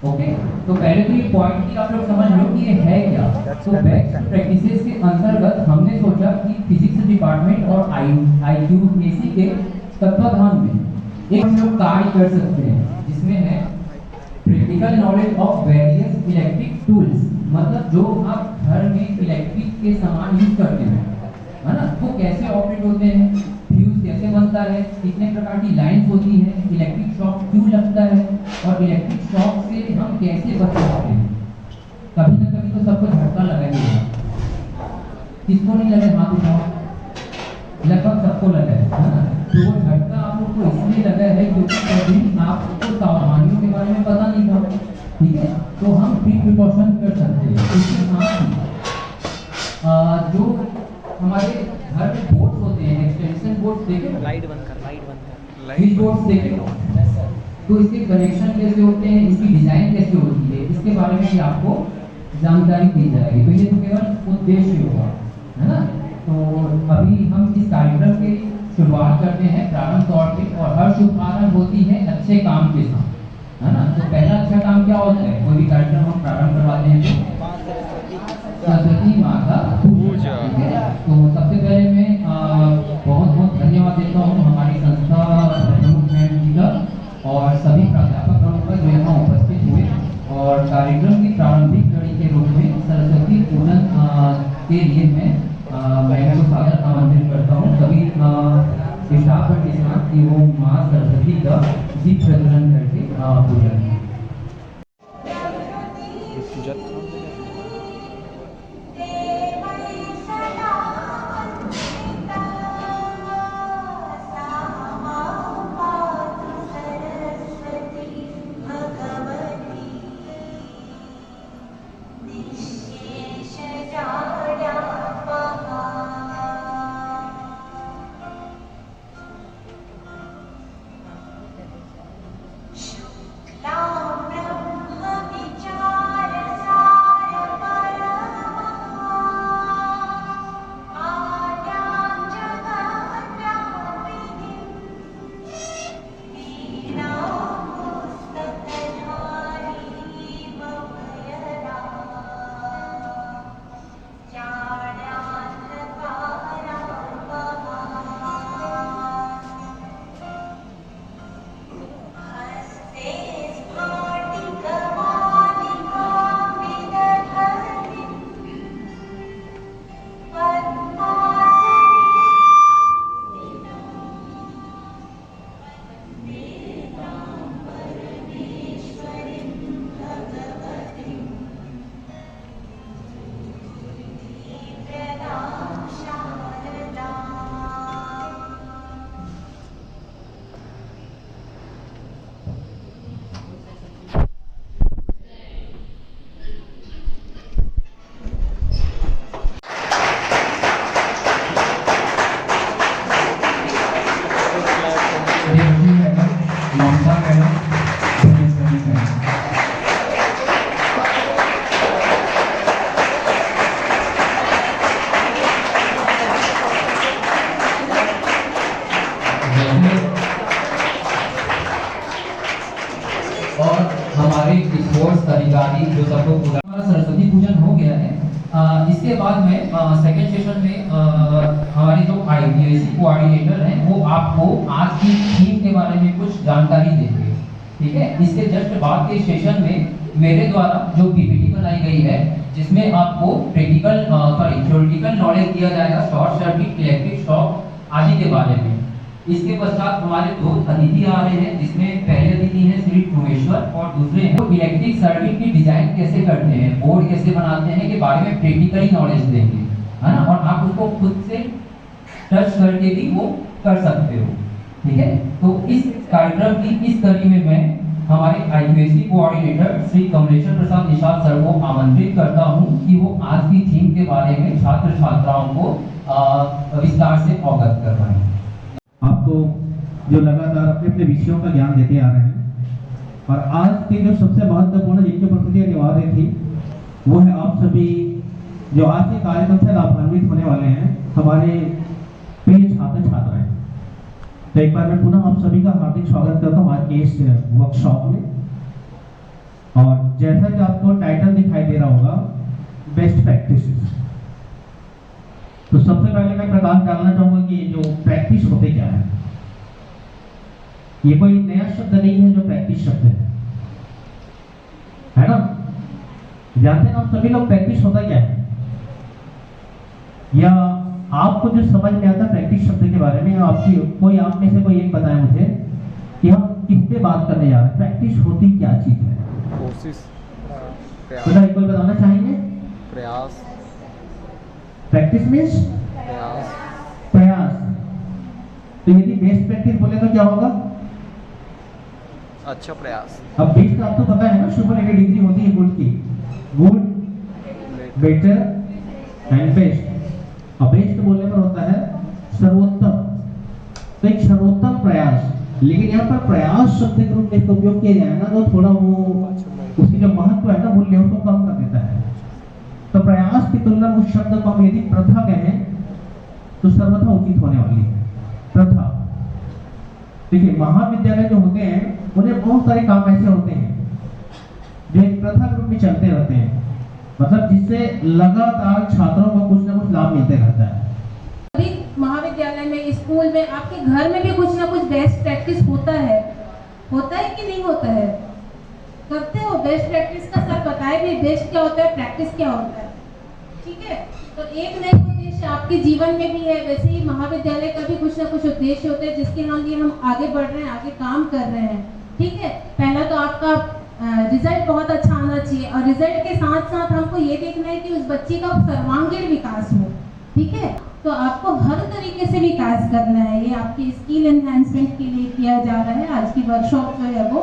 Okay, तो पहले तो ये पॉइंट की आप लोग समझ लो कि ये है क्या। तो बेस्ट प्रैक्टिसेस के अंतर्गत हमने सोचा कि फिजिक्स डिपार्टमेंट और IQAC के तत्वाधान में एक हम लोग कार्य कर सकते हैं, जिसमें है practical knowledge of various electric tools. मतलब जो आप घर में इलेक्ट्रिक के सामान यूज करते हैं, है ना, वो कैसे ऑपरेट होते हैं, फ्यूज कैसे बनता है, कितने प्रकार की लाइंस होती है, इलेक्ट्रिक शॉक क्यों लगता है, और इलेक्ट्रिक शॉक से हम कैसे बच सकते हैं। कभी ना कभी तो सबको झटका लगा ही होगा, किसको नहीं लगे हाथ उठाओ, लगभग सबको लगा है ना। तो वो झटका आप लोग को इसलिए लगा है क्योंकि कभी आपको सावधानियों के बारे में पता नहीं था, ठीक है। तो हम प्री प्रिकॉशन कर सकते हैं। इसके साथ ही जो हमारे घर में बोर्ड्स होते हैं, एक्सटेंशन बोर्ड्स देखे, लाइट बंद कर स्विच बोर्ड्स देखे, तो इसके कनेक्शन कैसे होते हैं, इसकी डिजाइन कैसे होती है, इसके बारे में भी आपको जानकारी दी जाएगी। तो ये तो केवल उद्देश्य होगा, है ना। तो अभी हम इस कार्यक्रम की शुरुआत करते हैं प्रारंभ तौर पे, और हर शुभारंभ होती है अच्छे काम के साथ, है ना। तो पहला अच्छा काम क्या होता है, कोई भी कार्यक्रम हम प्रारंभ करवाते हैं तो सरस्वती माँ का पूजा। तो सबसे पहले मैं बहुत बहुत धन्यवाद देता हूँ हमारी संस्था प्रमुख मैम जी का और सभी प्राध्यापक प्रमुख का जो यहाँ उपस्थित हुए, और कार्यक्रम की प्रारंभिक कड़ी के रूप में सरस्वती पूजन के लिए मैं मैम को सादर आमंत्रित करता हूँ। सभी स्टाफ के साथ कि वो माँ सरस्वती का दीप प्रज्वलन करके पूजन। और हमारे स्पोर्ट्स अधिकारी जो सब लोग, सरस्वती पूजन हो गया है। इसके बाद में सेकेंड सेशन में हमारे जो IQAC कोऑर्डिनेटर हैं वो आपको आज की थीम के बारे में कुछ जानकारी देंगे, ठीक है। इसके जस्ट बाद के सेशन में मेरे द्वारा जो PPT बनाई गई है, जिसमें आपको थ्योरेटिकल नॉलेज दिया जाएगा शॉर्ट सर्किट, इलेक्ट्रिक शॉक आदि के बारे में। इसके पश्चात हमारे दो अतिथि आ रहे हैं, जिसमें पहले अतिथि हैं श्री भुवनेश्वर और दूसरे हैं वो इलेक्ट्रिक सर्किट की डिजाइन कैसे करते हैं, बोर्ड कैसे बनाते हैं के बारे में प्रैक्टिकली नॉलेज देंगे, है ना। और आप उसको खुद से टच करके भी वो कर सकते हो, ठीक है। तो इस कार्यक्रम की इस कड़ी में मैं हमारे IQAC coordinator Shri Kamleshwar Prasad Nishad sir को आमंत्रित करता हूं कि वो आज की थीम के बारे में छात्र छात्राओं को विस्तार से अवगत करवाएं। आपको जो लगातार अपने अपने विषयों का ज्ञान देते आ रहे हैं, और आज की जो सबसे महत्वपूर्ण जिनके प्रस्तुति अनिवार्य थी वो है आप सभी जो आज के कार्यक्रम से लाभान्वित होने वाले हैं, हमारे प्रिय छात्र छात्राएं। तो एक बार मैं पुनः आप सभी का हार्दिक स्वागत करता हूँ आज के इस वर्कशॉप में। और जैसा कि आपको टाइटल दिखाई दे रहा होगा, बेस्ट प्रैक्टिसेस। तो सबसे पहले मैं प्रकाश डालना चाहूंगा कि ये जो प्रैक्टिस होते क्या है। ये कोई नया शब्द नहीं है जो प्रैक्टिस शब्द है ना? जानते हैं आप सभी लोग प्रैक्टिस होता क्या है? या आपको जो समझ में आता है प्रैक्टिस शब्द के बारे में, आपकी कोई आप में से कोई एक बताए मुझे कि हम किससे बात करने जा रहे हैं, प्रैक्टिस होती क्या चीज है? कोशिश, बताइए, कोई बताना चाहेंगे? प्रयास, प्रैक्टिस मीन्स प्रयास, प्रयास। तो यदि बेस्ट प्रैक्टिस बोले तो क्या होगा? अच्छा प्रयास, अब बेस्ट आपको पता है ना, सुपरलेटिव डिग्री होती है गुड की, गुड, बेटर एंड बेस्ट। अब बेस्ट बोलने पर होता है सर्वोत्तम। तो एक सर्वोत्तम प्रयास, लेकिन यहाँ पर प्रयास शब्द के रूप में इसका उपयोग किया जाए ना तो थोड़ा वो उसकी जो महत्व है ना मूल्य उसको कम कर देता है। तो प्रयास की तुलना में उस शब्द को हम यदि प्रथा कहें तो सर्वथा उचित होने वाली है। प्रथा, देखिए महाविद्यालय जो होते हैं उन्हें बहुत सारे काम ऐसे होते हैं जो एक प्रथा के रूप में चलते रहते हैं, मतलब जिससे लगातार छात्रों को कुछ ना कुछ लाभ मिलते रहता है। अभी महाविद्यालय में, स्कूल में, आपके घर में भी कुछ ना कुछ बेस्ट प्रैक्टिस होता है कि नहीं होता है? करते हो बेस्ट प्रैक्टिस का? सर बताए भी बेस्ट क्या होता है, प्रैक्टिस क्या होता है, ठीक है? तो एक ना एक उद्देश्य आपके जीवन में भी है, वैसे ही महाविद्यालय का भी कुछ ना कुछ उद्देश्य होता है जिसके लिए हम आगे बढ़ रहे हैं, आगे काम कर रहे हैं, ठीक है? पहला तो आपका रिजल्ट बहुत अच्छा आना चाहिए, और रिजल्ट के साथ साथ हमको ये देखना है कि उस बच्चे का सर्वांगीण विकास हो, ठीक है? तो आपको हर तरीके से विकास करना है। ये आपकी स्किल एनहांसमेंट के लिए किया जा रहा है आज की वर्कशॉप जो है वो।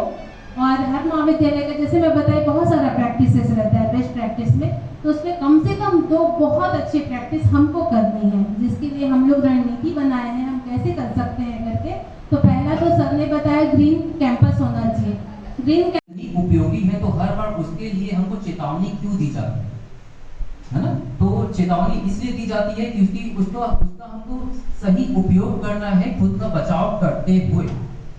और हर महाविद्यालय का, जैसे मैं बताई, बहुत सारा प्रैक्टिसेस रहता है बेस्ट प्रैक्टिस में, तो उसमें कम से कम 2 बहुत अच्छी प्रैक्टिस हमको करनी है, जिसके लिए हम लोग रणनीति बनाए हैं, हम कैसे कर सकते हैं करके। तो पहला तो सर ने बताया ग्रीन कैंपस होना चाहिए। ग्रीन उपयोगी है तो हर बार उसके लिए हमको चेतावनी क्यों दी जाती है ना? तो चेतावनी इसलिए दी जाती है क्योंकि उसका हमको सही उपयोग करना है खुद का बचाव करते हुए,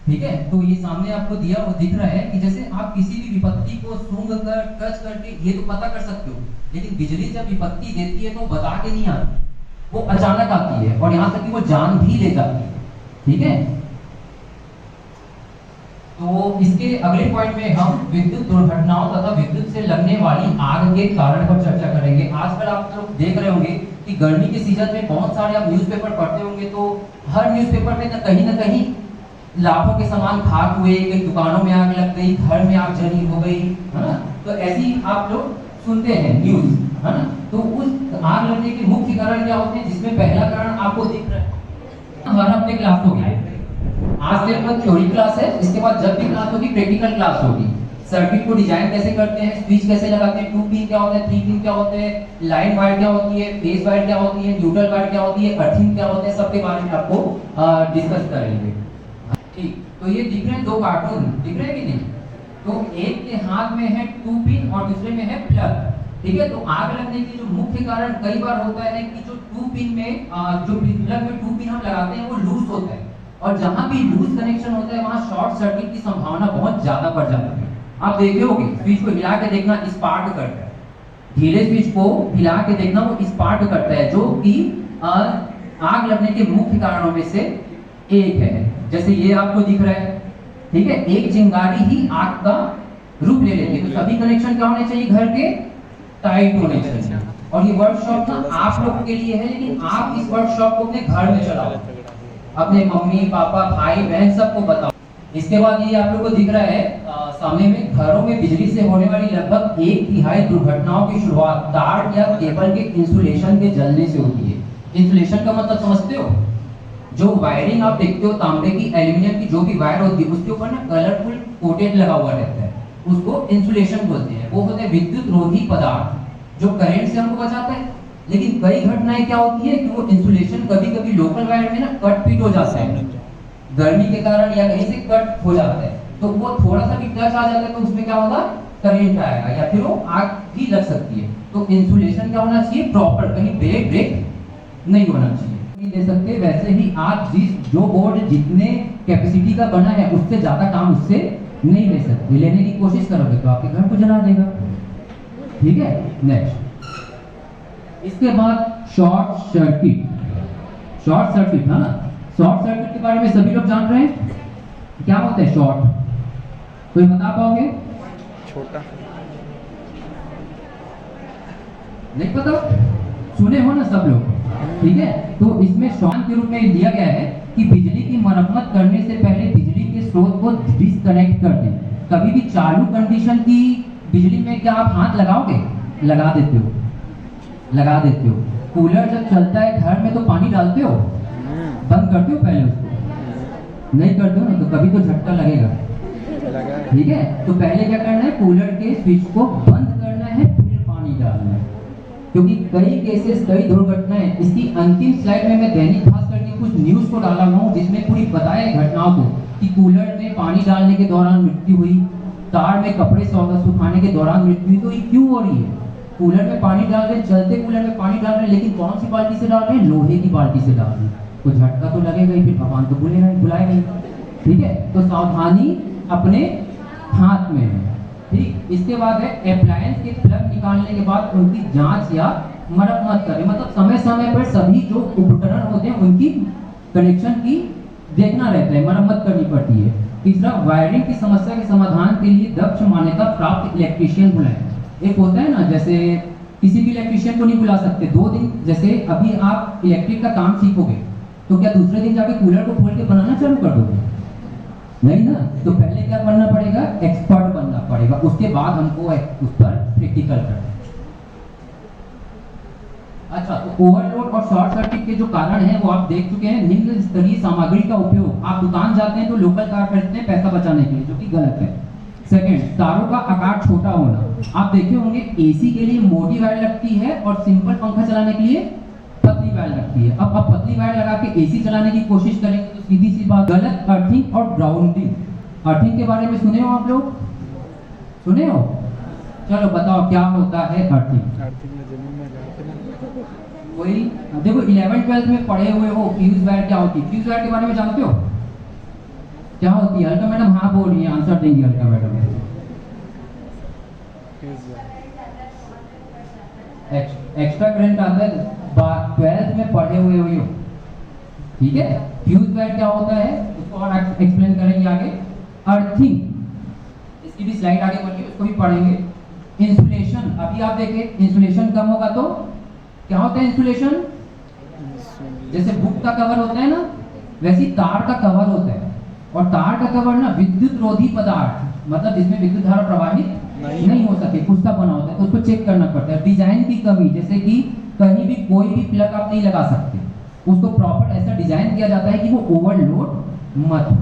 ठीक है? तो ये सामने आपको दिया वो दिख रहा है कि जैसे आप किसी भी विपत्ति को सूंघ कर, टच करके ये तो पता कर सकते हो, लेकिन बिजली जब विपत्ति देती है तो बता के नहीं आती, वो अचानक आती है और यहाँ तक कि वो जान भी ले जाती है, ठीक है? तो इसके अगले पॉइंट में हम विद्युत दुर्घटनाओं तथा विद्युत से लगने वाली आग के कारण पर चर्चा करेंगे। आजकल आप लोग देख रहे होंगे कि गर्मी के सीजन में बहुत सारे आप न्यूज़पेपर पढ़ते होंगे, तो हर न्यूज़पेपर में ना कहीं लाखों के सामान खाक हुए, कई दुकानों में आग लग गई, घर में आग जली हो गई, है ना? तो ऐसी आप लोग सुनते हैं न्यूज़, है ना? तो उस आग लगने के मुख्य कारण क्या होते हैं, जिसमें पहला कारण आपको दिख रहा है। हमारा अपने क्लास होगी, आज से अपना थ्योरी क्लास है, इसके बाद जब भी क्लास होगी प्रैक्टिकल क्लास होगी। सर्किट को डिजाइन कैसे करते हैं, स्विच कैसे लगाते हैं, 2 पिन क्या होता है, 3 पिन क्या होते हैं, लाइन वायर क्या होती है, फेज वायर क्या होती है, न्यूट्रल वायर क्या होती है, अर्थिंग क्या होते हैं, सबके बारे में आपको डिस्कस करेंगे। ठीक, तो ये दिख रहे हैं 2 कार्टून दिख रहे हैं कि नहीं? तो एक के हाथ में है 2 पिन और दूसरे में है प्लग, ठीक है? तो आग लगने के जो मुख्य कारण कई बार होता है कि जो 2 पिन में जो प्लग में 2 पिन हम लगाते हैं वो लूज होता है, और जहां भी लूज कनेक्शन होता है वहां शॉर्ट सर्किट की संभावना बहुत ज्यादा बढ़ जाती है। आप देखे होंगे स्विच को हिला के देखना, स्पार्क करता है, ढीले स्विच को हिला के देखना वो स्पार्क करता है, जो कि आग लगने के मुख्य कारणों में से एक है। जैसे ये आपको दिख रहा है, ठीक है? एक चिंगारी ही आग का रूप ले लेती है। तो सभी कनेक्शन क्या होने चाहिए, घर के टाइट होने चाहिए। और ये वर्कशॉप ना आप लोगों के लिए है, लेकिन आप इस वर्कशॉप को अपने घर में चलाओ, अपने मम्मी पापा भाई बहन सबको बताओ। इसके बाद ये आप लोगों को दिख रहा है सामने में, घरों में बिजली से होने वाली लगभग 1/3 दुर्घटनाओं की शुरुआत तार या केबल के इंसुलेशन के जलने से होती है। इंसुलेशन का मतलब समझते हो? जो वायरिंग आप देखते हो तांबे की, एल्यूमिनियम की जो भी वायर होती है उसके ऊपर ना कलरफुल कोटेड लगा हुआ रहता है, उसको इंसुलेशन बोलते हैं। वो होते हैं विद्युत रोधी पदार्थ जो करंट से हमको बचाता है। लेकिन कई घटनाएं क्या होती है कि वो इंसुलेशन कभी कभी लोकल वायर में ना कट पीट हो जाता है, गर्मी के कारण या कहीं से कट हो जाता है, तो वो थोड़ा सा भी टच आ जाता है तो उसमें क्या होगा, करंट आएगा या फिर वो आग भी लग सकती है। तो इंसुलेशन क्या होना चाहिए, प्रॉपर, कहीं ब्रेक नहीं होना चाहिए। दे सकते वैसे ही आप जो बोर्ड जितने कैपेसिटी का बना है उससे ज्यादा काम उससे नहीं ले सकते, लेने की कोशिश करोगे तो आपके घर को जला देगा। ठीक है, नेक्स्ट। इसके बाद शॉर्ट सर्किट। शॉर्ट सर्किट है ना, शॉर्ट सर्किट के बारे में सभी लोग जान रहे हैं क्या होता है शॉर्ट? कोई बता पाओगे? छोटा। नहीं पता? सुने हो ना सब लोग? ठीक है, तो इसमें शॉर्ट के रूप में दिया गया है कि बिजली की मरम्मत करने से पहले बिजली के स्रोत को डिस्कनेक्ट कर दें। कभी भी चालू कंडीशन की बिजली में क्या आप हाथ लगाओगे? लगा देते हो, लगा देते हो। कूलर जब चलता है घर में तो पानी डालते हो, बंद करते हो पहले उसको? नहीं करते हो ना, तो कभी तो झटका लगेगा। लगा है। ठीक है, तो पहले क्या करना है, कूलर के स्विच को बंद करना है, फिर पानी डालना है। क्योंकि कई केसेस, कई दुर्घटनाएं, इसकी अंतिम स्लाइड में मैं दैनिक भास्कर की कुछ न्यूज को डाला हुआ हूँ जिसमें पूरी बताए घटनाओं को कि कूलर में पानी डालने के दौरान मृत्यु हुई, तार में कपड़े सुखाने के दौरान मृत्यु हुई। तो ये क्यों हो रही है? कूलर में पानी डाल रहे हैं, चलते कूलर में पानी डाल रहे हैं, लेकिन कौन सी बाल्टी से डाल रहे हैं? लोहे की बाल्टी से डाल रहे हैं। तो झटका तो लगेगा ही, फिर भगवान तो बुलाएगा ही। ठीक है, तो सावधानी अपने हाथ में है। ठीक, इसके बाद है अप्लायंस के प्लग निकालने के बाद उनकी जांच या मरम्मत करें। मतलब समय समय पर सभी जो उपकरण होते हैं उनकी कनेक्शन की देखना रहता है, मरम्मत करनी पड़ती है। तीसरा, वायरिंग की समस्या के समाधान के लिए दक्ष मान्यता प्राप्त इलेक्ट्रीशियन बुलाएं। एक होता है ना, जैसे किसी भी इलेक्ट्रीशियन को नहीं बुला सकते 2 दिन। जैसे अभी आप इलेक्ट्रिक का काम सीखोगे तो क्या दूसरे दिन जाके कूलर को खोल के बनाना चालू कर दोगे? नहीं ना, तो पहले क्या बनना पड़ेगा? एक्सपर्ट बनना पड़ेगा, उसके बाद हमको उस पर प्रैक्टिकल करना। अच्छा, तो ओवरलोड और शॉर्ट सर्किट के जो कारण हैं वो आप देख चुके हैं। निम्न स्तरीय सामग्री का उपयोग, आप दुकान जाते हैं तो लोकल तार खरीदते हैं पैसा बचाने के लिए, जो कि गलत है। सेकंड, तारों का आकार छोटा होना। आप देखे होंगे एसी के लिए मोटी वायर लगती है और सिंपल पंखा चलाने के लिए पतली वायर लगती है। अब आप पतली वायर लगा के एसी चलाने की कोशिश करेंगे तो सीधी सी बात, गलत अर्थिंग और ग्राउंडिंग। अर्थिंग के बारे में सुने हो आप लोग? सुने हो? चलो बताओ क्या होता है अर्थिंग? आर्थिक में जमीन में जाते ना। वही देखो 11th-12th में पढ़े हुए हो फ्यूज वायर क्या होती है। फ्यूज वायर के बारे में जानते हो क्या होती है? हल्का मैडम हाँ बोल रही है, आंसर देंगी हल्का मैडम। एक्स्ट्रा करंट आता है 12th में पढ़े हुए हो। ठीक है, फ्यूज वायर क्या होता है उसको और एक्सप्लेन करेंगे आगे। अर्थिंग, इसकी भी स्लाइड आगे बढ़ी है, उसको भी पढ़ेंगे। इंसुलेशन, अभी आप देखें इंसुलेशन कम होगा तो क्या होता है इंसुलेशन? जैसे बुक का कवर होता है ना, वैसे तार का कवर होता है। और तार का कवर ना विद्युत रोधी पदार्थ, मतलब जिसमें विद्युत धारा प्रवाहित नहीं हो सके, उसका बना होता है। तो उसको चेक करना पड़ता है। डिजाइन की कमी, जैसे कि कहीं भी कोई भी प्लग आप नहीं लगा सकते, उसको प्रॉपर ऐसा डिजाइन किया जाता है कि वो ओवरलोड मत हो।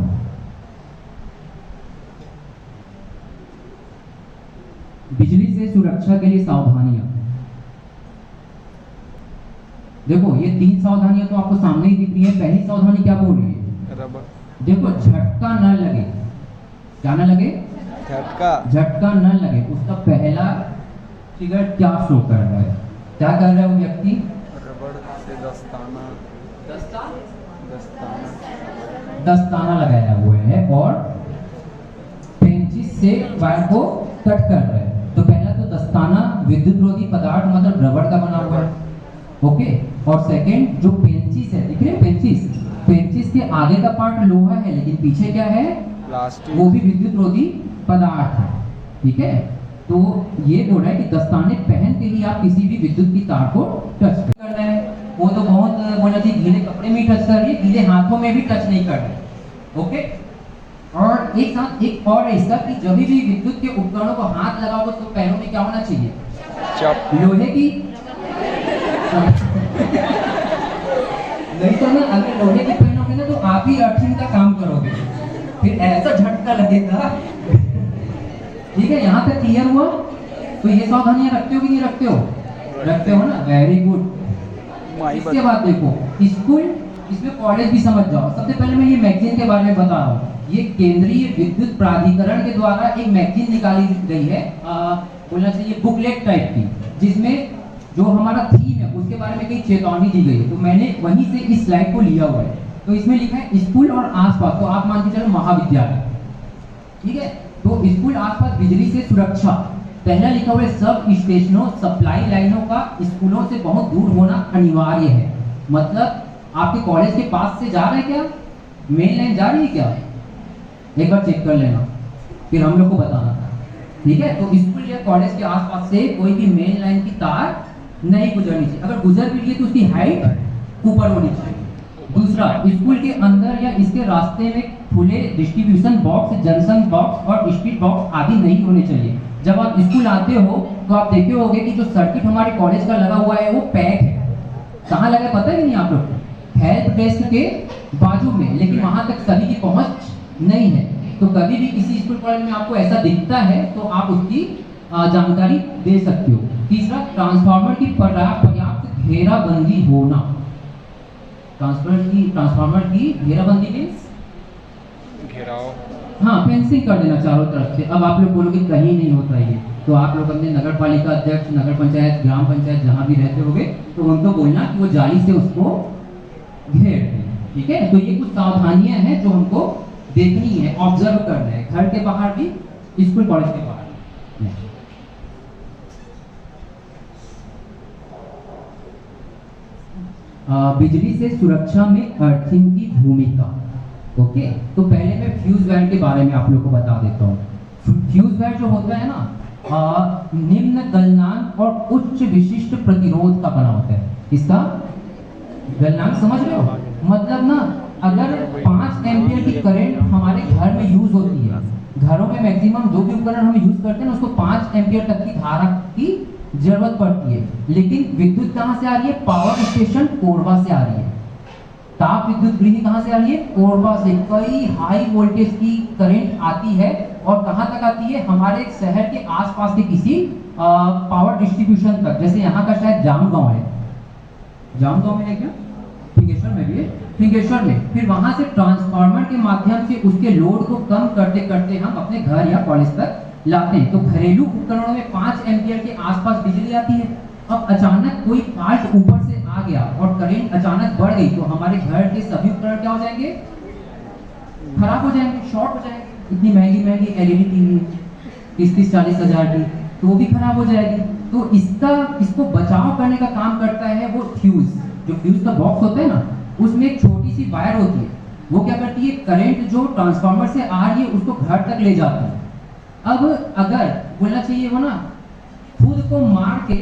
बिजली से सुरक्षा के लिए सावधानियां, देखो ये 3 सावधानियां तो आपको सामने ही दिख रही है। पहली सावधानी क्या बोल रही है? रबर। देखो झटका न लगे, क्या न लगे? झटका न लगे। उसका पहला फिगर क्या शो कर रहा है? क्या कर रहा है वो व्यक्ति? रबर से दस्ताना लगाया हुआ है और पेंचिस से वायर को कट कर रहा है। तो पहला तो दस्ताना विद्युत रोधी पदार्थ मतलब रबर का बना हुआ है, ओके। और सेकंड जो पेंचिस है, दिख रहे हैं पेंचिस के आगे का पार्ट लोहा है लेकिन पीछे क्या है? प्लास्टिक। वो भी विद्युत रोधी पदार्थ है, ठीक है। तो ये बोल रहा है कि दस्ताने पहन के ही आप किसी भी विद्युत की तार को टच करना है। वो तो बहुत बोला जी गीले कपड़े में ही टच कर रही है, गीले हाथों में भी टच नहीं कर रहे, ओके। और एक साथ एक और ऐसा कि जब भी विद्युत के उपकरणों को हाथ लगाओगे तो पैरों में क्या होना चाहिए? लोहे की नहीं तो ना, अगर लोहे की पहनोगे ना तो आप ही अर्थिंग का काम करोगे, फिर ऐसा झटका लगेगा। ठीक है, यहाँ तक क्लियर हुआ? तो ये सावधानियां रखते हो कि नहीं रखते हो? रखते हो ना, वेरी गुड। इसके बाद देखो स्कूल, इसमें कॉलेज भी समझ जाओ। सबसे पहले मैं ये मैगजीन के बारे में बता रहा हूँ। ये केंद्रीय विद्युत प्राधिकरण के द्वारा एक मैगजीन निकाली गई है, बोलना चाहिए बुकलेट टाइप की, जिसमें जो हमारा थीम है उसके बारे में कई चेतावनी दी गई है। तो मैंने वहीं से इस स्लाइड को लिया हुआ है। तो इसमें लिखा है स्कूल और आसपास, तो आप मान के चलो महाविद्यालय, ठीक है। तो स्कूल आसपास बिजली से सुरक्षा, पहला लिखा हुआ है सब स्टेशनों सप्लाई लाइनों का स्कूलों से बहुत दूर होना अनिवार्य है। मतलब आपके कॉलेज के पास से जा रहे हैं क्या, मेन लाइन जा रही है क्या, एक बार चेक कर लेना, फिर हम लोग को बताना। ठीक है, तो स्कूल या कॉलेज के आसपास से कोई भी मेन लाइन की तार नहीं गुजरनी चाहिए, अगर गुजर भी रही है तो उसकी हाइट ऊपर होनी चाहिए। दूसरा, स्कूल के अंदर या इसके रास्ते में खुले डिस्ट्रीब्यूशन बॉक्स, जंक्शन बॉक्स और स्ट्रीट बॉक्स आदि नहीं होने चाहिए। जब आप स्कूल आते हो तो आप देखे होंगे कि जो सर्किट हमारे कॉलेज का लगा हुआ है वो पैक है। कहाँ लगा है पता है कि नहीं आप लोग को, हेल्प डेस्क के बाजू में, लेकिन वहां तक सभी की पहुंच नहीं है। तो कभी भी किसी स्कूल कॉलेज में आपको ऐसा दिखता है तो आप उसकी जानकारी दे सकते हो। तीसरा, ट्रांसफार्मर की पर्याप्त घेराबंदी होना। ट्रांसफार्मर की घेराबंदी मींस घेराव, हाँ, फेंसिंग कर देना चारों तरफ से। अब आप लोग बोलोगे कहीं नहीं होता ये, तो आप लोग अपने नगर पालिका अध्यक्ष, नगर पंचायत, ग्राम पंचायत जहाँ भी रहते होंगे तो उनको बोलना कि वो जाली से उसको घेर दें। ठीक है, तो ये कुछ सावधानियां हैं जो हमको देखनी है, ऑब्जर्व करना है, घर के बाहर भी, स्कूल कॉलेज के बाहर भी। बिजली से सुरक्षा में अर्थिंग की भूमिका। ओके, तो पहले मैं फ्यूज वायर के बारे में आप लोग को बता देता हूँ। फ्यूज वायर जो होता है ना, निम्न गलनांक और उच्च विशिष्ट प्रतिरोध का बना होता है। इसका गलनांक समझ रहे हो, मतलब ना अगर 5 एम्पियर की करंट हमारे घर में यूज होती है, घरों में मैक्सिमम जो भी उपकरण हम यूज करते हैं ना उसको 5 एम्पियर तक की धारा की जरूरत पड़ती है। लेकिन विद्युत कहाँ से आ रही है, पावर स्टेशन कोरबा से आ रही है। ताप विद्युत गृह कहाँ से आ रही है, कोरबा से। कई हाई वोल्टेज की करंट आती है और कहाँ तक आती है, हमारे शहर के आसपास के किसी पावर डिस्ट्रीब्यूशन तक। जैसे यहाँ का शायद जामगांव है, जामगांव में है क्या, फिंगेश्वर में भी है, फिंगेश्वर में। फिर वहां से ट्रांसफार्मर के माध्यम से उसके लोड को कम करते करते हम अपने घर या कॉलेज तक लाते हैं। तो घरेलू उपकरणों में 5 एम्पियर के आसपास बिजली आती है। अब अचानक कोई फाल्ट ऊपर से आ गया और करंट अचानक बढ़ गई तो हमारे घर के सभी उपकरण क्या हो जाएंगे, खराब हो जाएंगे, शॉर्ट हो जाएंगे। इतनी महंगी महंगी एलईडी टीवी 30-40 हजार की, तो वो भी खराब हो जाएगी। तो इसको बचाव करने का काम करता है वो फ्यूज। जो फ्यूज का बॉक्स होता है ना, उसमें एक छोटी सी वायर होती है, वो क्या करती है, करंट जो ट्रांसफार्मर से आ रही है उसको घर तक ले जाती है। अब अगर बोलना चाहिए वो ना, खुद को मार के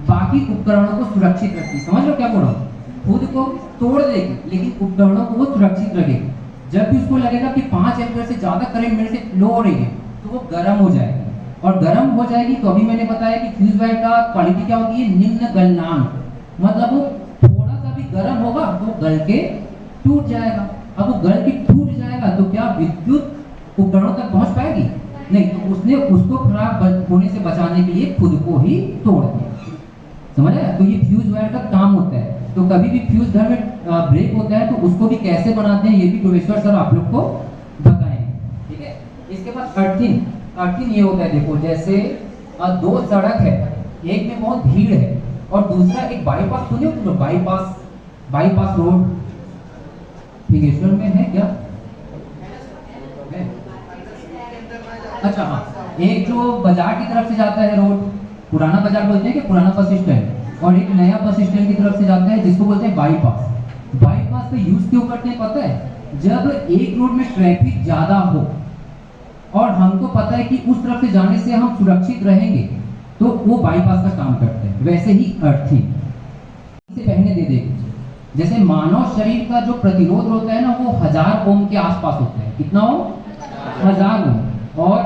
बाकी उपकरणों को सुरक्षित रखती, समझ लो क्या बोल रहा हूँ, खुद को तोड़ देगी लेकिन उपकरणों को वो सुरक्षित रखेगी। जब भी उसको लगेगा कि 5 एम्पियर से ज्यादा करंट मेरे से फ्लो हो रही है तो वो गर्म हो जाएगी, और गर्म हो जाएगी तो अभी मैंने बताया कि फ्यूज वायर का क्वालिटी क्या होती है, निम्न गलनांक। मतलब वो थोड़ा सा भी गर्म होगा तो गल के टूट जाएगा। अब वो गल के टूट जाएगा तो क्या विद्युत उपकरणों तक पहुंच पाएगी, नहीं। तो उसने उसको खराब होने से बचाने के लिए खुद को ही तोड़ दिया, समझ आया। तो ये फ्यूज वायर का काम होता है। तो कभी भी फ्यूज घर में ब्रेक होता है तो उसको भी कैसे बनाते हैं ये भी डोमेश्वर सर आप लोग को बताएंगे। ठीक है, इसके बाद अर्थिंग। अर्थिंग ये होता है, देखो जैसे 2 सड़क है, एक में बहुत भीड़ है और दूसरा एक बाईपास, सुनिए तो बाईपास रोड फिंगेश्वर में है क्या है? अच्छा हाँ, एक जो बाजार की तरफ से जाता है रोड, पुराना बाजार बोलते हैं कि पुराना बस स्टैंड, और एक नया बस स्टैंड की तरफ से जाता है जिसको बोलते हैं बाईपास। बाईपास का यूज क्यों करते हैं पता है, जब एक रोड में ट्रैफिक ज्यादा हो और हमको पता है कि उस तरफ से जाने से हम सुरक्षित रहेंगे तो वो बाईपास का काम करते हैं। वैसे ही अर्थिंग से पहले दे देंगे, जैसे मानव शरीर का जो प्रतिरोध होता है ना वो 1000 ओम के आसपास होता है। कितना ओम? 1000 ओम। और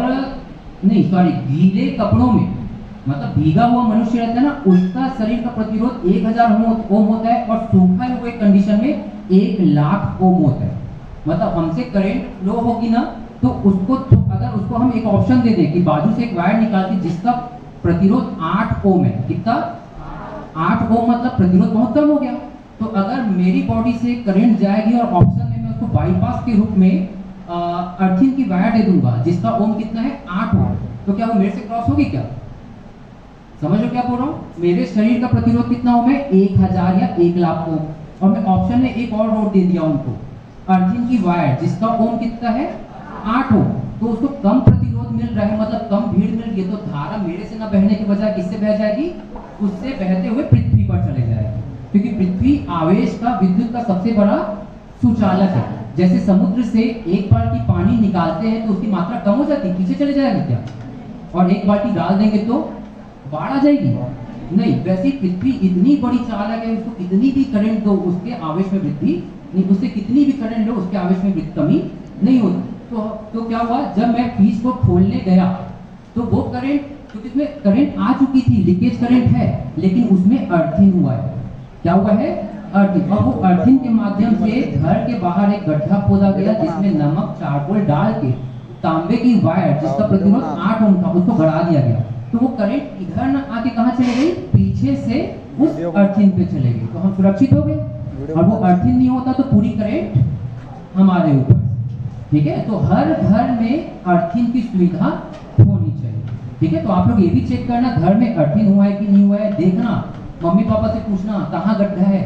नहीं सॉरी, गीले कपड़ों में, मतलब भीगा हुआ मनुष्य रहता है ना, उसका शरीर का प्रतिरोध 1000 ओम होता है, और सूखा हुए कंडीशन में 1,00,000 ओम होता है। मतलब हमसे करंट लो होगी ना तो उसको, तो अगर उसको हम एक ऑप्शन दे दें कि बाजू से एक वायर निकाल के जिसका प्रतिरोध 8 ओम है, कितना 8 ओम, मतलब प्रतिरोध बहुत कम हो गया। तो अगर मेरी बॉडी से करंट जाएगी और ऑप्शन में मैं उसको बाईपास के रूप में अर्थिंग की वायर दे दूंगा जिसका ओम कितना है 8 ओम, तो क्या वो मेरे से क्रॉस होगी क्या? समझ लो क्या बोल रहा हूँ, मेरे शरीर का प्रतिरोध कितना ओम है 1000 या 1,00,000 ओम, और मैं ऑप्शन में एक और रोड दे दिया उनको, अर्थिंग की वायर जिसका ओम कितना है 8 ओम। तो उसको कम प्रतिरोध मिल रहा है, मतलब कम भीड़ मिल रही है, तो धारा मेरे से ना बहने के बजाय किससे बह जाएगी, उससे बहते हुए पृथ्वी पर चले जाएगी, क्योंकि पृथ्वी आवेश का, विद्युत का सबसे बड़ा सुचालक है। जैसे समुद्र से एक बाल्टी पानी निकालते हैं तो उसकी मात्रा कम हो जाती है, पीछे चले जाएगा क्या, और एक बाल्टी डाल देंगे तो बाढ़ आ जाएगी, नहीं। वैसे ही पृथ्वी इतनी बड़ी चालक है, उसको कितनी भी करंट दो उसके आवेश में वृद्धि नहीं, उससे कितनी भी करंट लो उसके आवेश में कमी नहीं होती। तो क्या हुआ, जब मैं फ्रीज को खोलने गया तो वो करंट, क्योंकि इसमें करंट आ चुकी थी, लीकेज करंट है, लेकिन उसमें अर्थिंग हुआ है। क्या हुआ है, अर्थिंग। और वो अर्थिंग के माध्यम से घर के बाहर एक गड्ढा खोदा गया जिसमें नमक चारकोल डाल के तांबे की वायर जिसका प्रतिरोध 8 ओम था उसको गड़ा दिया गया, तो वो करंट इधर ना आके कहाँ चले गई, पीछे से उस अर्थिंग पे चले गई, तो हम सुरक्षित हो गए। और वो अर्थिंग नहीं होता तो पूरी करंट हमारे ऊपर, ठीक है। तो हर घर में अर्थिंग की सुविधा होनी चाहिए, ठीक है। तो आप लोग ये भी चेक करना घर में अर्थिंग हुआ है कि नहीं हुआ है, देखना, मम्मी पापा से पूछना कहाँ गड्ढा है,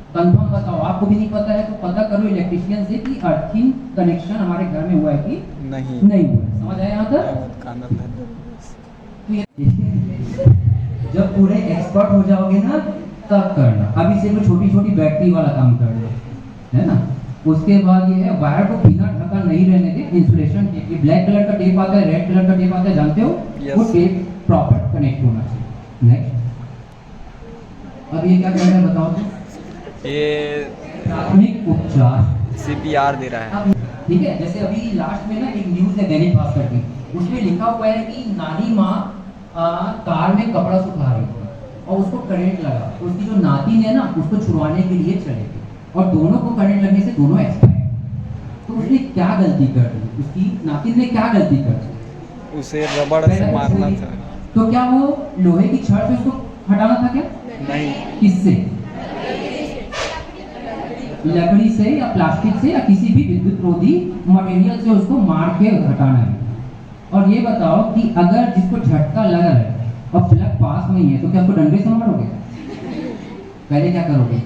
कंफर्म बताओ। आपको भी नहीं पता है तो पता करो इलेक्ट्रिशियन से कि अर्थिंग कनेक्शन हमारे घर में हुआ है कि नहीं हुआ है। समझ आया यहाँ तक? जब पूरे एक्सपर्ट हो जाओगे ना तब करना, अभी से वो छोटी छोटी बैटरी वाला काम कर लो, है ना। उसके बाद ये है, वायर को बिना ढका नहीं रहने दे, इंसुलेशन टेप, ये ब्लैक कलर का टेप आता है, रेड कलर का टेप आता है, जानते हो? Yes. वो टेप प्रॉपर कनेक्ट होना चाहिए। नेक्स्ट, अब ये क्या कर रहा है बताओ तो? ये प्राथमिक उपचार CPR दे रहा है। अब ठीक है, जैसे अभी लास्ट में ना एक न्यूज है दैनिक भास्कर की, उसमें लिखा हुआ है कि नानी माँ कार में कपड़ा सुखा रही थी और उसको करंट लगा, तो उसकी जो नातिन है ना उसको छुड़वाने के लिए चले गए और दोनों को करंट लगने से दोनों एक्सपायर। तो उसने क्या गलती कर दी, उसकी नातिन ने क्या गलती कर दी, उसे रबड़ से मारना था। तो क्या वो लोहे की छड़ से उसको हटाना था क्या? नहीं, किससे? लकड़ी से या प्लास्टिक से या किसी भी विद्युत रोधी मटेरियल से उसको मार के हटाना है। और ये बताओ कि अगर जिसको झटका लग रहा है और प्लग पास में ही है तो क्या उसको डंडे से मारोगे? पहले क्या करोगे?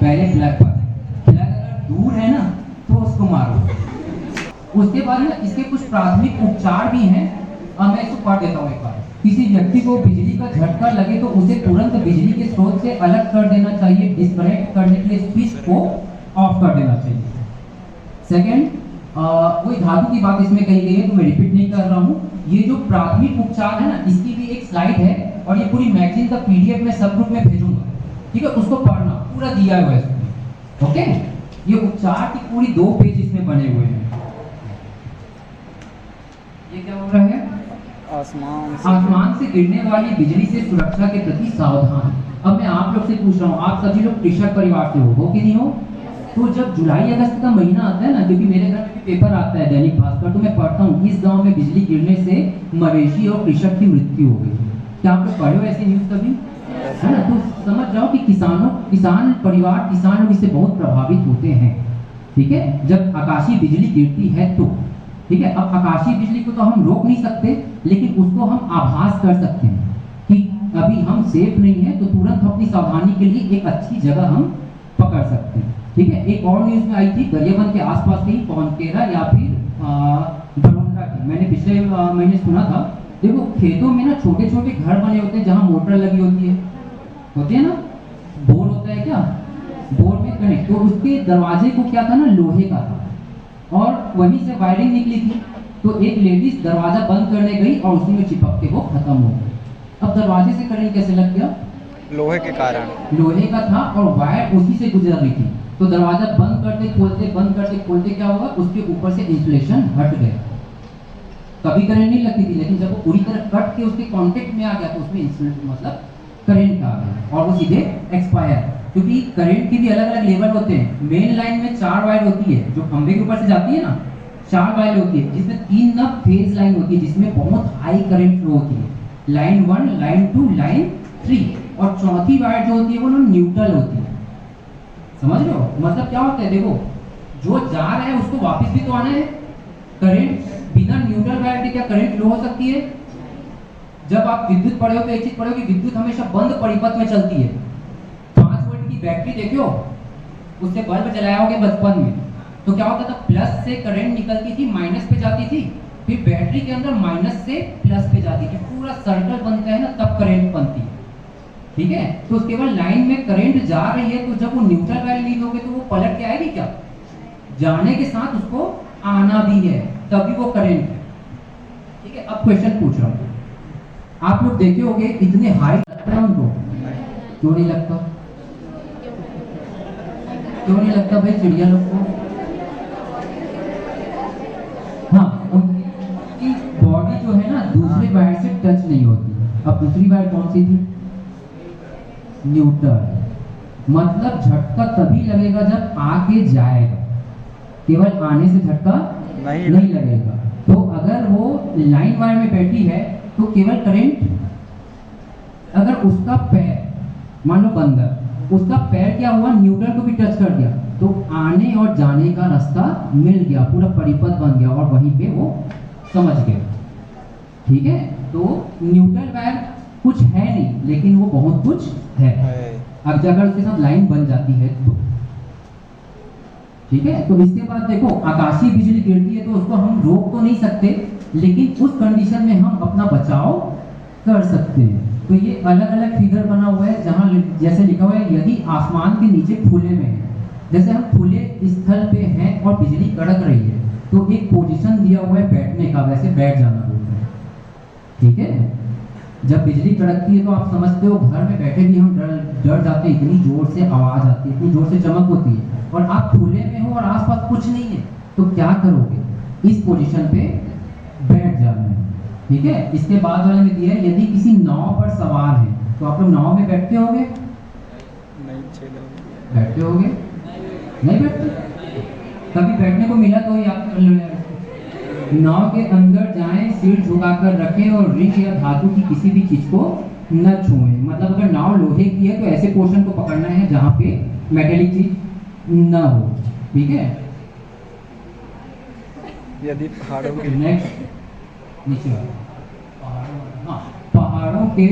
पहले प्लग पर, प्लग अगर दूर है ना तो उसको मारो। उसके बाद ना इसके कुछ प्राथमिक उपचार भी हैं, मैं इसको पढ़ देता हूँ एक बार। किसी व्यक्ति को बिजली का झटका लगे तो उसे तुरंत बिजली के स्रोत से अलग कर देना चाहिए, डिस्कनेक्ट करने के लिए स्विच को ऑफ कर देना चाहिए। सेकेंड, कोई धातु की बात इसमें कही गई है तो मैं रिपीट नहीं कर रहा हूँ। ये जो प्राथमिक उपचार है ना, इसकी भी एक स्लाइड है और ये पूरी मैगजीन का PDF में सब ग्रुप में भेजूंगा, ठीक है। उसको पढ़ना, पूरा दिया हुआ है इसमें, ओके। ये उपचार की पूरी 2 पेज इसमें बने हुए हैं। ये क्या हो रहा है? आसमान से गिरने वाली बिजली से सुरक्षा के प्रति सावधान। अब मैं आप लोग से पूछ रहा हूँ, आप सभी लोग कृषक परिवार से हो कि नहीं हो? तो जब जुलाई अगस्त का महीना आता है ना, क्योंकि मेरे घर में भी पेपर आता है दैनिक भास्कर, तो मैं पढ़ता हूँ इस गांव में बिजली गिरने से मवेशी और कृषक की मृत्यु हो गई। क्या आप लोग पढ़े हो ऐसी न्यूज कभी? है ना। तो समझ जाओ कि किसान परिवार, किसान लोग इससे बहुत प्रभावित होते हैं, ठीक है, जब आकाशीय बिजली गिरती है तो, ठीक है। अब आकाशीय बिजली को तो हम रोक नहीं सकते, लेकिन उसको हम आभास कर सकते हैं कि अभी हम सेफ नहीं है, तो तुरंत अपनी सावधानी के लिए एक अच्छी जगह हम पकड़ सकते हैं, ठीक है। एक और न्यूज में आई थी गरियाबंद के आसपास कहीं पौनकेरा या फिर बरोंडा की, मैंने पिछले महीने सुना था। देखो खेतों में ना छोटे छोटे घर बने होते हैं जहाँ मोटर लगी होती है ना, बोर होता है क्या, बोर में कनेक्ट, तो उसके दरवाजे को क्या था ना, लोहे का था और वहीं से वायरिंग निकली थी। तो एक लेडीज दरवाजा बंद करने गई और उसी में चिपक के वो खत्म हो गई। अब दरवाजे से करंट कैसे लग गया? लोहे के कारण, लोहे का था और वायर उसी से गुजर रही थी। तो दरवाजा बंद करते खोलते क्या हुआ, उसके ऊपर से इंसुलेशन हट गया। कभी करंट नहीं लगती थी, लेकिन जब वो पूरी तरह कट के उसके कांटेक्ट में आ गया तो उसमें इंसुलेशन मतलब करंट आ गया और वो सीधे एक्सपायर। क्योंकि करंट की भी अलग अलग लेवल होते हैं। मेन लाइन में 4 वायर होती है जो खंबे के ऊपर से जाती है ना, 4 वायर होती है, जिसमें 3 ना फेज लाइन होती है जिसमें बहुत हाई करंट फ्लो होती है, लाइन 1, लाइन 2, लाइन 3, और चौथी वायर जो होती है वो न्यूट्रल होती है। समझ रहे हो? मतलब क्या होता है, देखो जो जा रहा है उसको वापस भी तो आना है। करंट बिना न्यूट्रल वायर के क्या करंट फ्लो हो सकती है? जब आप विद्युत पढ़े हो तो एक चीज पढ़े हो कि विद्युत हमेशा बंद परिपथ में चलती है। 5 वोल्ट की बैटरी देखो, उससे बल्ब जलाया होगे बचपन में, तो क्या होता था, प्लस से करंट निकलती थी, माइनस पे जाती थी, फिर बैटरी के अंदर माइनस से प्लस पे जाती है, पूरा सर्कल बनता है ना, तब करंट बनती है। ठीक है, तो उसके बाद लाइन में करंट जा रही है, तो जब वो न्यूट्रल वायर लीड होगी तो वो पलट के आएगी क्या? जाने के साथ उसको आना भी है, तभी वो करंट है। ठीक है, अब क्वेश्चन पूछ रहा हूँ, आप लोग देखे होंगे इतने हाई लगता है उनको, क्यों नहीं लगता? क्यों नहीं लगता भाई चिड़िया लोग को? हाँ, उनकी बॉडी जो है ना दूसरे वायर से टच नहीं होती। अब दूसरी वायर कौन सी थी? न्यूट्रल। मतलब झटका तभी लगेगा जब आके जाएगा, केवल आने से झटका नहीं लगेगा। तो अगर वो लाइन वायर में बैठी है तो केवल करंट, अगर उसका पैर मान लो बंदर, उसका पैर क्या हुआ, न्यूट्रल को भी टच कर दिया, तो आने और जाने का रास्ता मिल गया, पूरा परिपथ बन गया और वहीं पे वो समझ गया। ठीक है, तो न्यूट्रल वायर कुछ है नहीं, लेकिन वो बहुत कुछ है। अब अगर उसके साथ लाइन बन जाती है तो ठीक है। तो इसके बाद देखो, आकाशीय बिजली गिरती है तो उसको हम रोक तो नहीं सकते, लेकिन उस कंडीशन में हम अपना बचाव कर सकते हैं। तो ये अलग अलग फिगर बना हुआ है, जहाँ जैसे लिखा हुआ है यदि आसमान के नीचे खुले में है, जैसे हम खुले स्थल पे हैं और बिजली कड़क रही है, तो एक पोजीशन दिया हुआ है बैठने का, वैसे बैठ जाना बोलते हैं। ठीक है, जब बिजली कड़कती है तो आप समझते हो घर में बैठे भी हम डर जाते हैं, इतनी जोर से आवाज आती है, इतनी जोर से चमक होती है, और आप खुले में हो और आसपास कुछ नहीं है, तो क्या करोगे? इस पोजीशन पे बैठ जाना है। ठीक है, इसके बाद वाले में दिया है यदि किसी नाव पर सवार है, तो आप लोग नाव में बैठते होगे? नहीं, बैठते होगे? नहीं बैठते? कभी बैठने को मिला तो याद कर लो यार। नाव के अंदर जाएं, सिर झुकाकर रखें और रिंच या धातु की किसी भी चीज को न छुएं। मतलब अगर नाव लोहे की है तो ऐसे पोर्शन को पकड़ना है जहाँ पे मेटेलिक चीज न हो। ठीक है, यदि पहाड़ों के नेक्स्ट नीचे पहाड़ों के,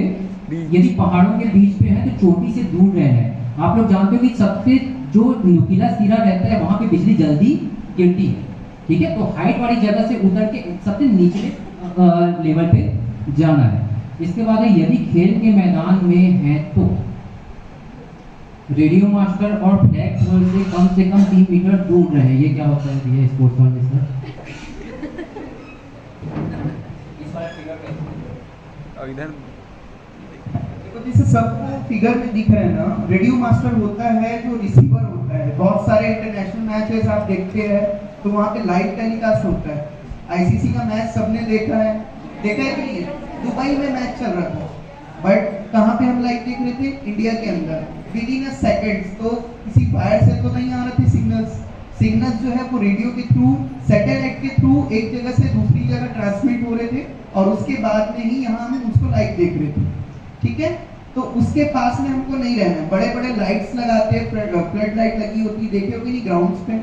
यदि पहाड़ों के बीच पे है तो चोटी से दूर रहना है। आप लोग जानते हो कि सबसे जो नुकीला सिरा रहता है वहां पे बिजली जल्दी गिरती है। ठीक है, तो हाइट वाली जगह से उतर के सबसे निचले लेवल पे जाना है। इसके बाद है यदि खेल के मैदान में है तो रेडियो मास्टर और फ्लैग पोल से कम 3 मीटर दूर रहे। ये क्या होता है भैया स्पोर्ट्स वाले सर? इधर देखो, जैसे सबको फिगर में दिख रहा है ना, रेडियो मास्टर होता है जो रिसीवर होता है। बहुत सारे इंटरनेशनल मैचेस आप देखते हैं तो वहाँ पे लाइव टेलीकास्ट होता है। आईसीसी का मैच सबने देखा है कि नहीं? दुबई में मैच चल रहा था, बट कहाँ पे हम लाइव देख रहे थे? इंडिया के अंदर। विदिन अ सेकंड्स, तो किसी वायर से तो नहीं आ रहे थे सिग्नल्स जो है वो रेडियो के थ्रू, सैटेलाइट के थ्रू एक जगह से दूसरी जगह ट्रांसमिट हो रहे थे, और उसके बाद में ही यहाँ हम उसको लाइव देख रहे थे। ठीक है, तो उसके पास में हमको नहीं रहना। बड़े बड़े लाइट्स लगाते हैं, फ्लड लाइट लगी होती है, देखे होगी नहीं ग्राउंड्स पे,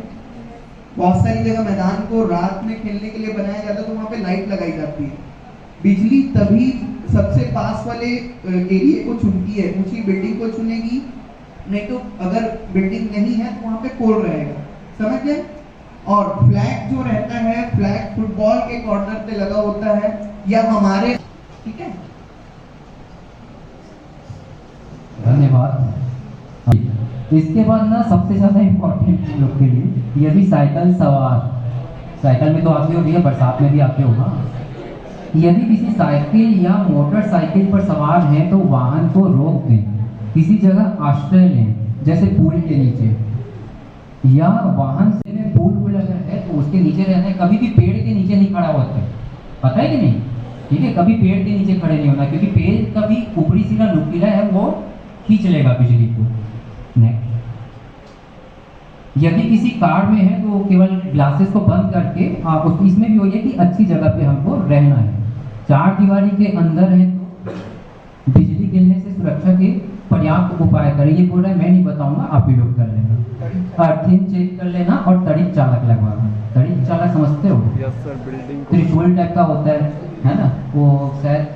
बहुत सारी जगह मैदान को रात में खेलने के लिए बनाया जाता है, तो वहाँ पे लाइट लगाई जाती है। बिजली तभी सबसे पास वाले एरिया को चुनती है, ऊंची बिल्डिंग को चुनेगी, नहीं तो अगर बिल्डिंग नहीं है तो वहाँ पे पोल रहेगा। समझ गए? और फ्लैग जो रहता है, फ्लैग फुटबॉल के कॉर्नर पे लगा होता है या हमारे, ठीक है। धन्यवाद। इसके बाद ना सबसे ज्यादा इम्पोर्टेंट लोग के लिए, यदि साइकिल सवार, साइकिल में तो आते हो भैया, बरसात में भी आते हो ना, यदि किसी साइकिल या मोटरसाइकिल पर सवार हैं तो वाहन को रोक दें, किसी जगह आश्रय लें, जैसे पुल के नीचे, या वाहन से में पुल अगर है तो उसके नीचे रहना है। कभी भी पेड़ के नीचे नहीं खड़ा होता, पता है कि नहीं? ठीक है, कभी पेड़ के नीचे खड़े नहीं होना, क्योंकि पेड़ का भी ऊपरी सिरा नुकीला है, वो खींच लेगा बिजली को। नेक्स्ट, यदि किसी कार में है तो केवल ग्लासेस को बंद करके आप इसमें भी हो कि अच्छी जगह पे हमको रहना है। 4 दीवारी के अंदर है तो बिजली गिरने से सुरक्षा के पर्याप्त उपाय करें। ये बोल रहा है, मैं नहीं बताऊंगा, आप ही लोग कर लेना। अर्थिंग चेक कर लेना और तड़ित चालक लगवाना। तड़ित चालक समझते हो? यस सर, बिल्डिंग त्रिशूल टाइप का होता है ना, वो शायद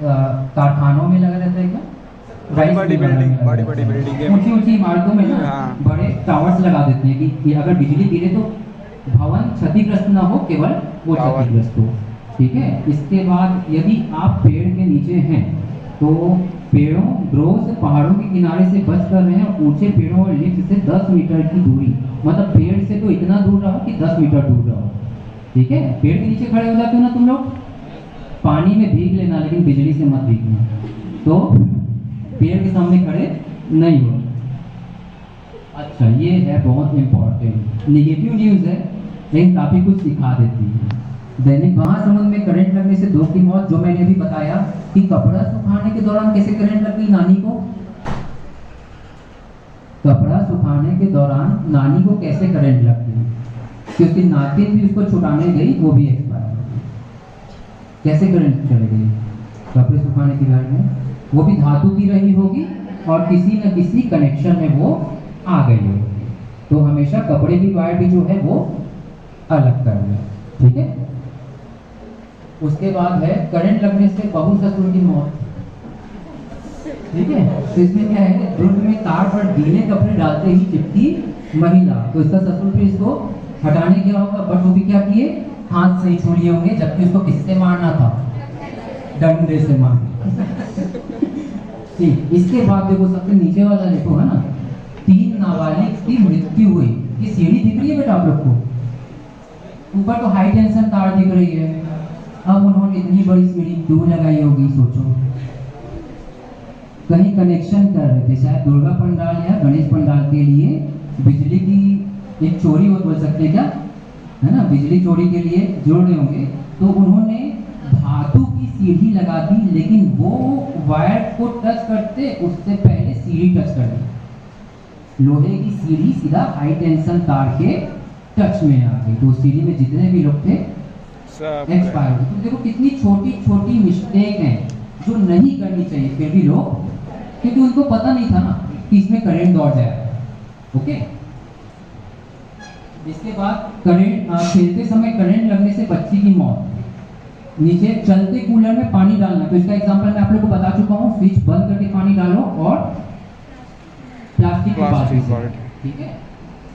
कारखानों में लगा रहता है क्या? बड़ी बड़ी बिल्डिंग, ऊंची इमारतों में ना हाँ। बड़े टावर्स लगा देते हैं कि अगर बिजली गिरे तो भवन क्षतिग्रस्त ना हो, केवल वो टावर। क्षतिग्रस्त हो। ठीक है। इसके बाद यदि आप पेड़ के नीचे हैं तो पेड़ों ग्रोव पहाड़ों के किनारे से बच कर रहे हैं, ऊंचे पेड़ों और लिफ्ट से 10 मीटर की दूरी, मतलब पेड़ से तो इतना दूर रहो कि 10 मीटर दूर रहो, ठीक है। पेड़ के नीचे खड़े हो जाते हो ना तुम लोग, पानी में भीग लेना लेकिन बिजली से मत भीगना, तो पेड़ के सामने खड़े नहीं हो। अच्छा, ये है बहुत इंपॉर्टेंट नेगेटिव न्यूज़ है लेकिन काफ़ी कुछ सिखा देती है। दैनिक महासमुंद में करंट लगने से 2 की मौत, जो मैंने अभी बताया कि कपड़ा सुखाने के दौरान कैसे करंट लग गई नानी को, कपड़ा सुखाने के दौरान नानी को कैसे करंट लग गई, कि उसकी नातिन भी उसको छुड़ाने गई, वो भी एक्सपायर हो गई। कैसे करंट चले गई कपड़े सुखाने की वायर में, वो भी धातु की रही होगी और किसी न किसी कनेक्शन में वो आ गई होगी। तो हमेशा कपड़े की वायर भी जो है वो अलग कर लें, ठीक है। उसके बाद है करंट लगने से बहू ससुर की मौत, ठीक है। तो इसमें क्या है, दुर्ग में तार पर गीले कपड़े डालते ही चिपकी महिला, तो इसका ससुर भी इसको हटाने गया होगा, बट वो भी क्या किए, हाथ से ही छू लिए होंगे, जबकि उसको किससे मारना था, डंडे से मार। ठीक, इसके बाद देखो सबसे नीचे वाला देखो है ना, 3 नाबालिग की मृत्यु हुई। ये सीढ़ी दिख रही है बेटा आप लोग को, ऊपर तो हाई टेंशन तार दिख रही है, अब उन्होंने इतनी बड़ी सीढ़ी क्यों लगाई होगी सोचो। कहीं कनेक्शन कर रहे थे, शायद दुर्गा पंडाल या गणेश पंडाल के लिए बिजली की एक चोरी हो बोल सकते क्या, है ना, बिजली चोरी के लिए जोड़ रहे होंगे, तो उन्होंने धातु की सीढ़ी लगा दी, लेकिन वो वायर को टच करते उससे पहले सीढ़ी टच कर दी। लोहे की सीढ़ी सीधा हाई टेंशन तार के टच में आ गई, तो सीढ़ी में जितने भी लोग थे एक्सपायर हो गए। तो देखो कितनी छोटी छोटी मिस्टेक हैं जो नहीं करनी चाहिए, फिर भी लोग, क्योंकि उनको पता नहीं था ना कि इसमें करंट दौड़ जाएगा। ओके, इसके बाद करंट, खेलते समय करंट लगने से बच्ची की मौत। नीचे चलते कूलर में पानी डालना, तो इसका एग्जांपल मैं आप लोगों को बता चुका हूँ, स्विच बंद करके पानी डालो और प्लास्टिक की बाल्टी से, ठीक है।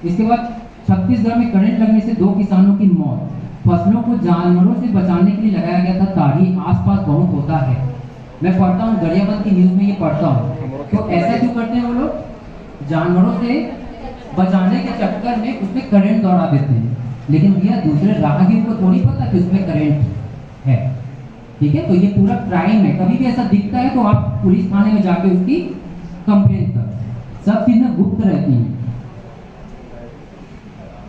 इसके बाद छत्तीसगढ़ में करंट लगने से 2 किसानों की मौत। फसलों को जानवरों से बचाने के लिए लगाया गया था तारी, आसपास बहुत होता है, मैं पढ़ता हूँ गरियाबंद की न्यूज में ये पढ़ता हूँ। तो ऐसा क्यों करते हैं वो लोग, जानवरों से बचाने के चक्कर में उसमें करंट दौड़ा देते हैं, लेकिन भैया दूसरे राहगीर को थोड़ी पता कि उसमें करंट है, ठीक है। तो ये पूरा क्राइम है, कभी भी ऐसा दिखता है तो आप पुलिस थाने में जाके उसकी कंप्लेंट कर, सब चीजें गुप्त रहती हैं।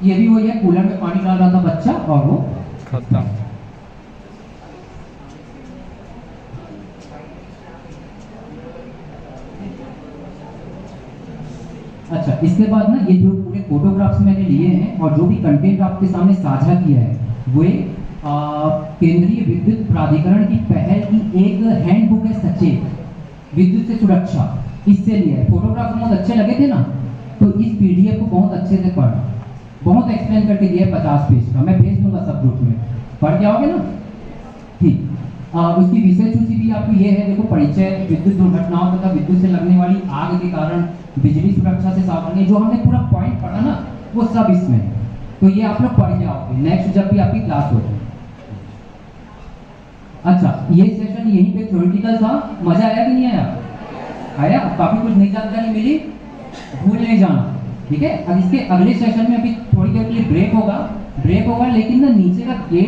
ये भी वही है, कूलर में पानी डाल रहा था बच्चा और वो खत्म। अच्छा, इसके बाद ना ये जो पूरे फोटोग्राफ्स मैंने लिए हैं और जो भी कंटेंट आपके सामने साझा किया है, वो केंद्रीय विद्युत प्राधिकरण की पहल की एक हैंडबुक है, सचेत विद्युत से सुरक्षा, इससे लिया है। फोटोग्राफ बहुत अच्छे लगे थे ना, तो इस पीडीएफ को बहुत अच्छे से पढ़ना, बहुत एक्सप्लेन करके दिया है 50 पेज का, मैं भेज दूंगा सब ग्रुप में, पढ़ के आओगे ना, ठीक। उसकी विषय सूची भी आपकी ये है, देखो, परिचय, विद्युत दुर्घटनाओं तथा विद्युत से लगने वाली आग के कारण बिजली सुरक्षा से सावधानी, जो हमने पूरा पॉइंट पढ़ा ना वो सब इसमें है, तो ये आप लोग पढ़ के आओगे नेक्स्ट जब भी आपकी क्लास होगी। अच्छा, ये सेशन यहीं पे थ्योरेटिकल था, मजा आया कि नहीं आया? आया, काफी कुछ नई जानकारी मिली, भूल नहीं जाना, ठीक है। अब इसके अगले सेशन में अभी थोड़ी देर के लिए ब्रेक होगा लेकिन ना नीचे का गेट